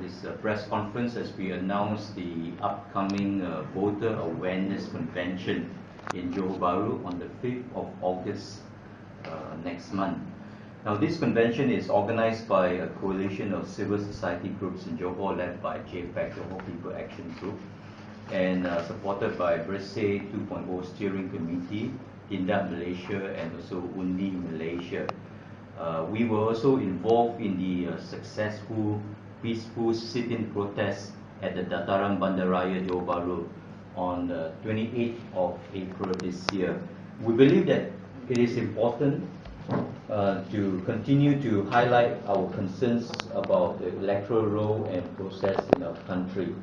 this press conference as we announce the upcoming Voter Awareness Convention in Johor Bahru on the 5th of August next month. Now, this convention is organized by a coalition of civil society groups in Johor led by JAPA, Johor People Action Group, and supported by Bersih 2.0 Steering Committee, Tindak Malaysia, and also Undi Malaysia. We were also involved in the successful peaceful sit-in protest at the Dataran Bandaraya Johor Bahru on the 28th of April this year. We believe that it is important to continue to highlight our concerns about the electoral role and process in our country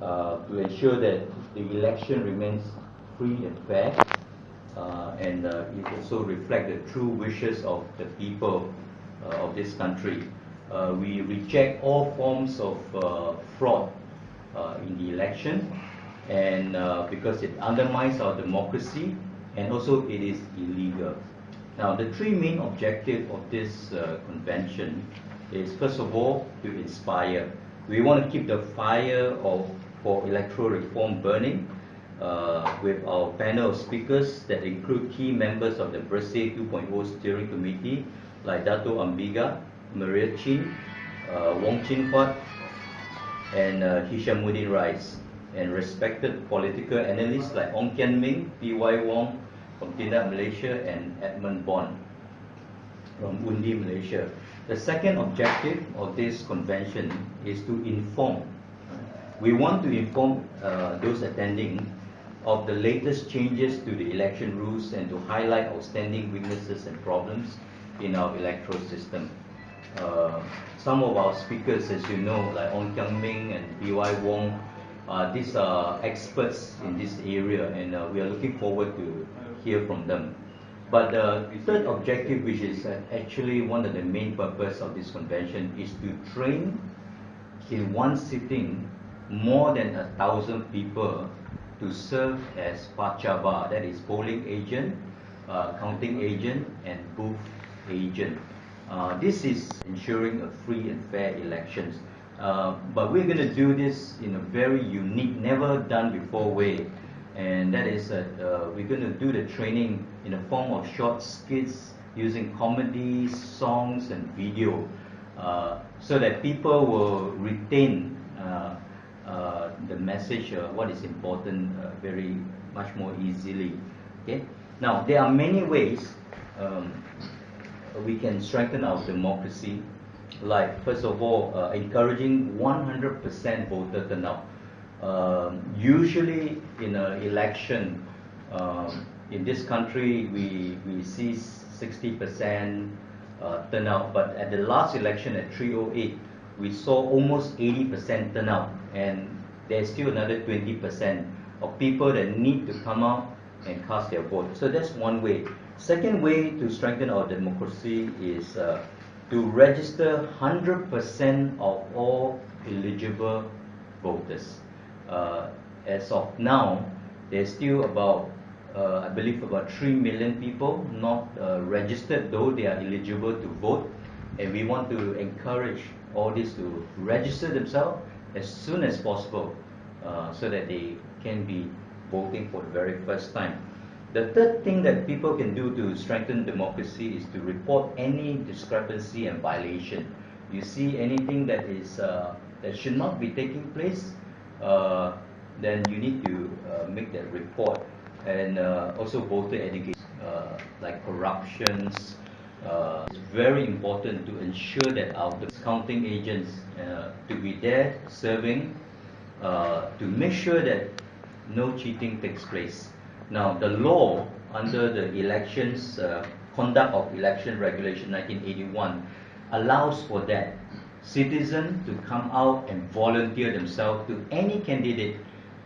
to ensure that the election remains free and fair. And it also reflects the true wishes of the people of this country. We reject all forms of fraud in the election, and because it undermines our democracy, and also it is illegal. Now, the three main objectives of this convention is, first of all, to inspire. We want to keep the fire for electoral reform burning. With our panel of speakers that include key members of the Bersih 2.0 Steering Committee like Dato Ambiga, Maria Chin, Wong Chin Huat, and Hishamuddin Rais, and respected political analysts like Ong Kian Ming, P.Y. Wong from Tindak Malaysia, and Edmund Bond from Undi Malaysia. The second objective of this convention is to inform. We want to inform those attending of the latest changes to the election rules and to highlight outstanding weaknesses and problems in our electoral system. Some of our speakers, as you know, like Ong Kiang Ming and B.Y. Wong, these are experts in this area, and we are looking forward to hear from them. But the third objective, which is actually one of the main purpose of this convention, is to train in one sitting more than 1,000 people to serve as PACABA, that is polling agent, counting agent, and booth agent. This is ensuring a free and fair elections. But we're going to do this in a very unique, never done before way, and that is that we're going to do the training in the form of short skits using comedy, songs, and video, so that people will retain the message, what is important, very much more easily. Okay. Now, there are many ways we can strengthen our democracy. Like, first of all, encouraging 100% voter turnout. Usually, in an election in this country, we see 60% turnout. But at the last election at 308, we saw almost 80% turnout, and there's still another 20% of people that need to come out and cast their vote. So that's one way. Second way to strengthen our democracy is to register 100% of all eligible voters. As of now, there's still about, I believe, about 3 million people not registered, though they are eligible to vote. And we want to encourage all these to register themselves as soon as possible, so that they can be voting for the very first time. The third thing that people can do to strengthen democracy is to report any discrepancy and violation. You see anything that is that should not be taking place, then you need to make that report. And also voter education, like corruptions. It's very important to ensure that our counting agents to be there serving to make sure that no cheating takes place. Now, the law under the elections conduct of election regulation 1981 allows for that citizen to come out and volunteer themselves to any candidate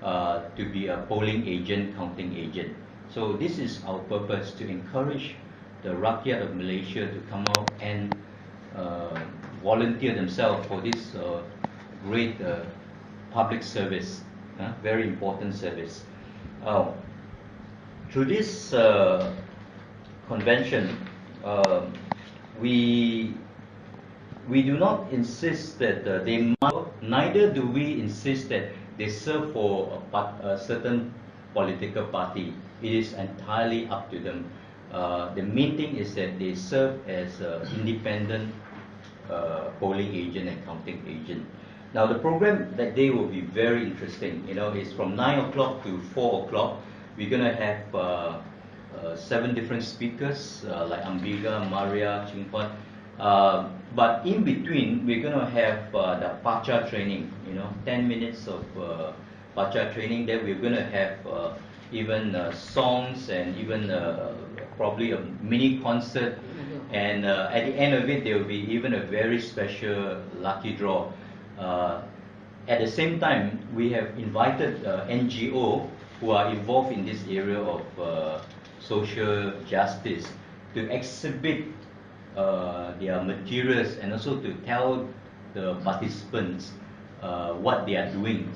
to be a polling agent, counting agent. So this is our purpose, to encourage the rakyat of Malaysia to come out and volunteer themselves for this great public service, very important service. Through this convention, we we do not insist that they must, neither do we insist that they serve for a certain political party. It is entirely up to them. The main thing is that they serve as independent polling agent and counting agent. Now the program that day will be very interesting. You know, it's from 9 o'clock to 4 o'clock. We're gonna have 7 different speakers like Ambiga, Maria, Chingpan. But in between, we're gonna have the Pacha training. You know, 10 minutes of Pacha training. Then we're gonna have even songs and even probably a mini concert. And at the end of it, there will be even a very special lucky draw. At the same time, we have invited NGO who are involved in this area of social justice to exhibit their materials and also to tell the participants what they are doing.